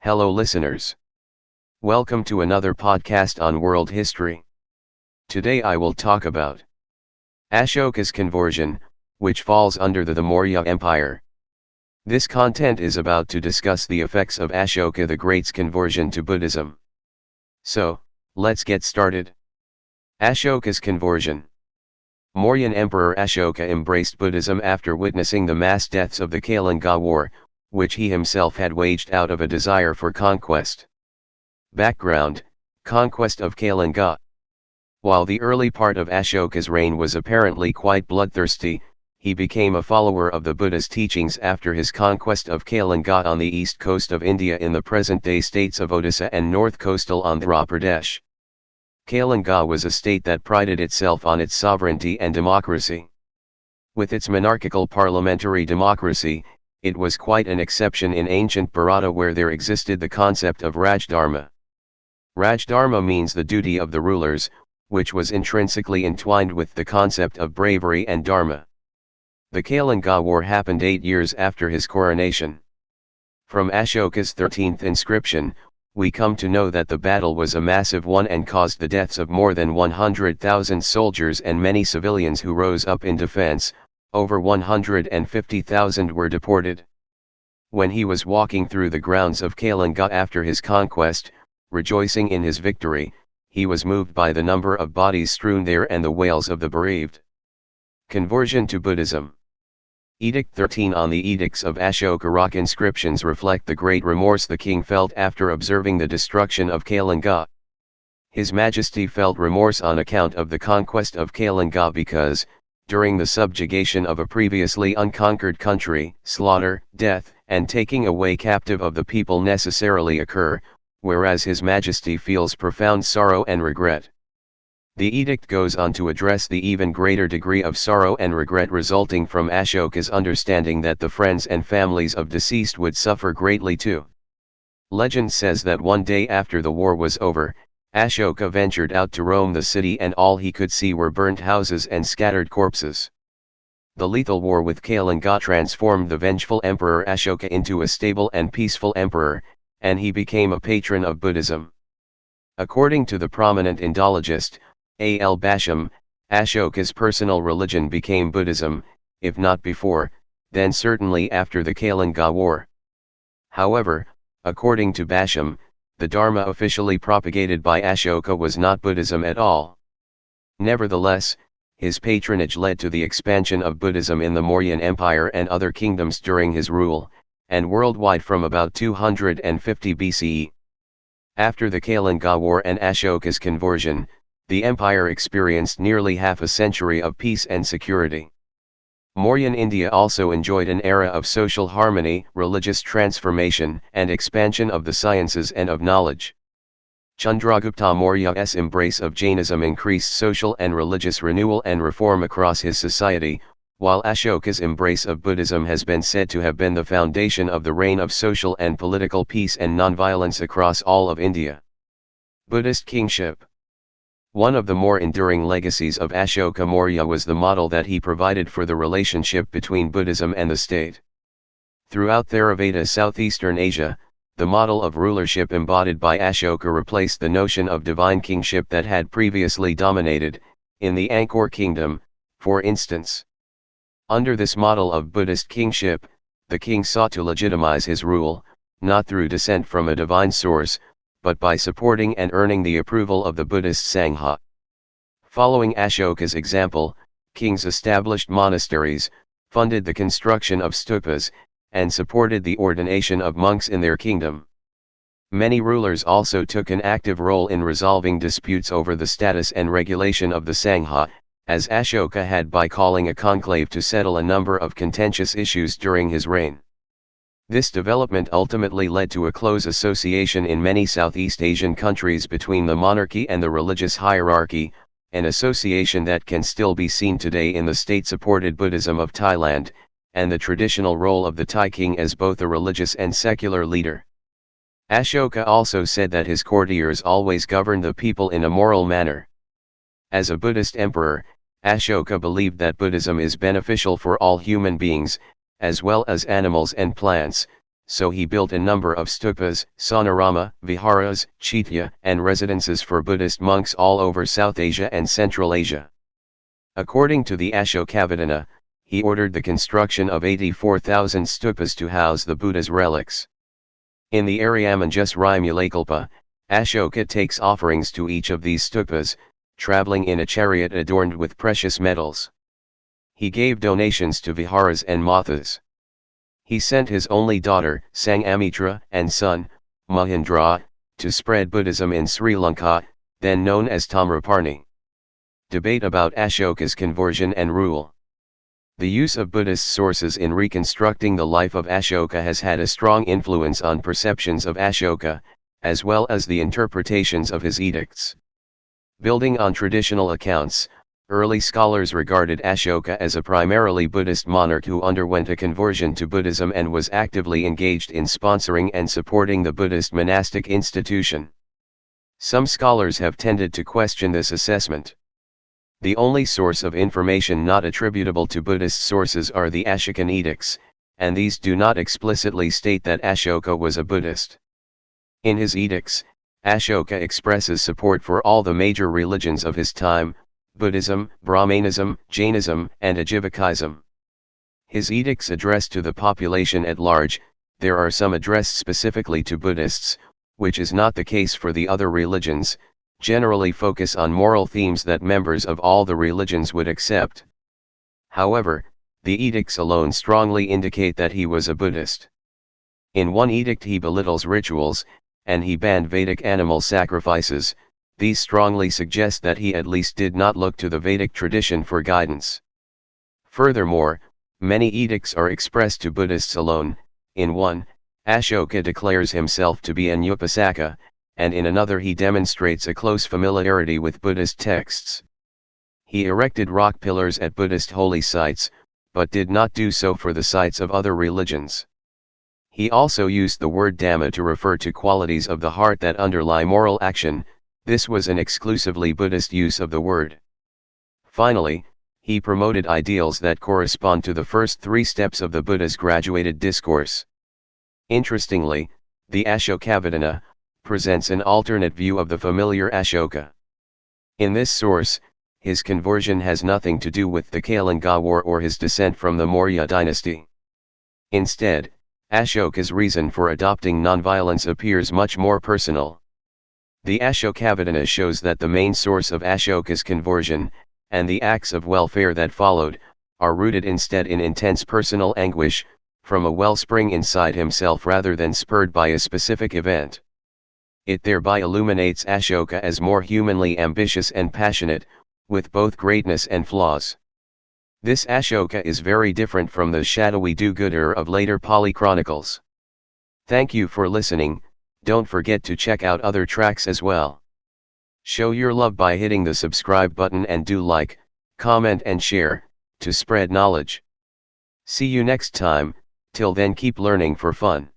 Hello listeners. Welcome to another podcast on world history. Today I will talk about Ashoka's conversion, which falls under the Maurya Empire. This content is about to discuss the effects of Ashoka the Great's conversion to Buddhism. So, let's get started. Ashoka's conversion. Mauryan Emperor Ashoka embraced Buddhism after witnessing the mass deaths of the Kailanga War, which he himself had waged out of a desire for conquest. Background: Conquest of Kailanga. While the early part of Ashoka's reign was apparently quite bloodthirsty, he became a follower of the Buddha's teachings after his conquest of Kailanga on the east coast of India in the present-day states of Odisha and north coastal Andhra Pradesh. Kailanga was a state that prided itself on its sovereignty and democracy. With its monarchical parliamentary democracy, it was quite an exception in ancient Bharata, where there existed the concept of Rajdharma. Rajdharma means the duty of the rulers, which was intrinsically entwined with the concept of bravery and dharma. The Kailanga War happened 8 years after his coronation. From Ashoka's 13th inscription, we come to know that the battle was a massive one and caused the deaths of more than 100,000 soldiers and many civilians who rose up in defense. Over 150,000 were deported. When he was walking through the grounds of Kailanga after his conquest, rejoicing in his victory, he was moved by the number of bodies strewn there and the wails of the bereaved. Conversion to Buddhism. Edict 13 on the edicts of Ashoka rock inscriptions reflect the great remorse the king felt after observing the destruction of Kailanga. His Majesty felt remorse on account of the conquest of Kailanga because, during the subjugation of a previously unconquered country, slaughter, death, and taking away captive of the people necessarily occur, whereas His Majesty feels profound sorrow and regret. The edict goes on to address the even greater degree of sorrow and regret resulting from Ashoka's understanding that the friends and families of deceased would suffer greatly too. Legend says that one day after the war was over, Ashoka ventured out to roam the city and all he could see were burnt houses and scattered corpses. The lethal war with Kailanga transformed the vengeful Emperor Ashoka into a stable and peaceful emperor, and he became a patron of Buddhism. According to the prominent Indologist, A.L. Basham, Ashoka's personal religion became Buddhism, if not before, then certainly after the Kailanga War. However, according to Basham, the Dharma officially propagated by Ashoka was not Buddhism at all. Nevertheless, his patronage led to the expansion of Buddhism in the Mauryan Empire and other kingdoms during his rule, and worldwide from about 250 BCE. After the Kailanga War and Ashoka's conversion, the empire experienced nearly half a century of peace and security. Mauryan India also enjoyed an era of social harmony, religious transformation, and expansion of the sciences and of knowledge. Chandragupta Maurya's embrace of Jainism increased social and religious renewal and reform across his society, while Ashoka's embrace of Buddhism has been said to have been the foundation of the reign of social and political peace and nonviolence across all of India. Buddhist Kingship. One of the more enduring legacies of Ashoka Maurya was the model that he provided for the relationship between Buddhism and the state. Throughout Theravada Southeastern Asia, the model of rulership embodied by Ashoka replaced the notion of divine kingship that had previously dominated, in the Angkor kingdom, for instance. Under this model of Buddhist kingship, the king sought to legitimize his rule, not through descent from a divine source, but by supporting and earning the approval of the Buddhist Sangha. Following Ashoka's example, kings established monasteries, funded the construction of stupas, and supported the ordination of monks in their kingdom. Many rulers also took an active role in resolving disputes over the status and regulation of the Sangha, as Ashoka had by calling a conclave to settle a number of contentious issues during his reign. This development ultimately led to a close association in many Southeast Asian countries between the monarchy and the religious hierarchy, an association that can still be seen today in the state-supported Buddhism of Thailand, and the traditional role of the Thai king as both a religious and secular leader. Ashoka also said that his courtiers always governed the people in a moral manner. As a Buddhist emperor, Ashoka believed that Buddhism is beneficial for all human beings, as well as animals and plants, so he built a number of stupas, sanarama, viharas, chaitya, and residences for Buddhist monks all over South Asia and Central Asia. According to the Ashokavadana, he ordered the construction of 84,000 stupas to house the Buddha's relics. In the Ariyamanjusrimulakalpa, Ashoka takes offerings to each of these stupas, traveling in a chariot adorned with precious metals. He gave donations to viharas and mathas. He sent his only daughter, Sangamitra, and son, Mahendra, to spread Buddhism in Sri Lanka, then known as Tamraparni. Debate about Ashoka's conversion and rule. The use of Buddhist sources in reconstructing the life of Ashoka has had a strong influence on perceptions of Ashoka, as well as the interpretations of his edicts. Building on traditional accounts, early scholars regarded Ashoka as a primarily Buddhist monarch who underwent a conversion to Buddhism and was actively engaged in sponsoring and supporting the Buddhist monastic institution. Some scholars have tended to question this assessment. The only source of information not attributable to Buddhist sources are the Ashokan edicts, and these do not explicitly state that Ashoka was a Buddhist. In his edicts, Ashoka expresses support for all the major religions of his time: Buddhism, Brahmanism, Jainism, and Ajivakism. His edicts addressed to the population at large, there are some addressed specifically to Buddhists, which is not the case for the other religions, generally focus on moral themes that members of all the religions would accept. However, the edicts alone strongly indicate that he was a Buddhist. In one edict he belittles rituals, and he banned Vedic animal sacrifices. These strongly suggest that he at least did not look to the Vedic tradition for guidance. Furthermore, many edicts are expressed to Buddhists alone. In one, Ashoka declares himself to be an Upasaka, and in another he demonstrates a close familiarity with Buddhist texts. He erected rock pillars at Buddhist holy sites, but did not do so for the sites of other religions. He also used the word Dhamma to refer to qualities of the heart that underlie moral action. This was an exclusively Buddhist use of the word. Finally, he promoted ideals that correspond to the first three steps of the Buddha's graduated discourse. Interestingly, the Ashokavadana presents an alternate view of the familiar Ashoka. In this source, his conversion has nothing to do with the Kailanga War or his descent from the Maurya dynasty. Instead, Ashoka's reason for adopting nonviolence appears much more personal. The Ashokavadana shows that the main source of Ashoka's conversion, and the acts of welfare that followed, are rooted instead in intense personal anguish, from a wellspring inside himself rather than spurred by a specific event. It thereby illuminates Ashoka as more humanly ambitious and passionate, with both greatness and flaws. This Ashoka is very different from the shadowy do-gooder of later Pali chronicles. Thank you for listening. Don't forget to check out other tracks as well. Show your love by hitting the subscribe button and do like, comment and share, to spread knowledge. See you next time. Till then, keep learning for fun.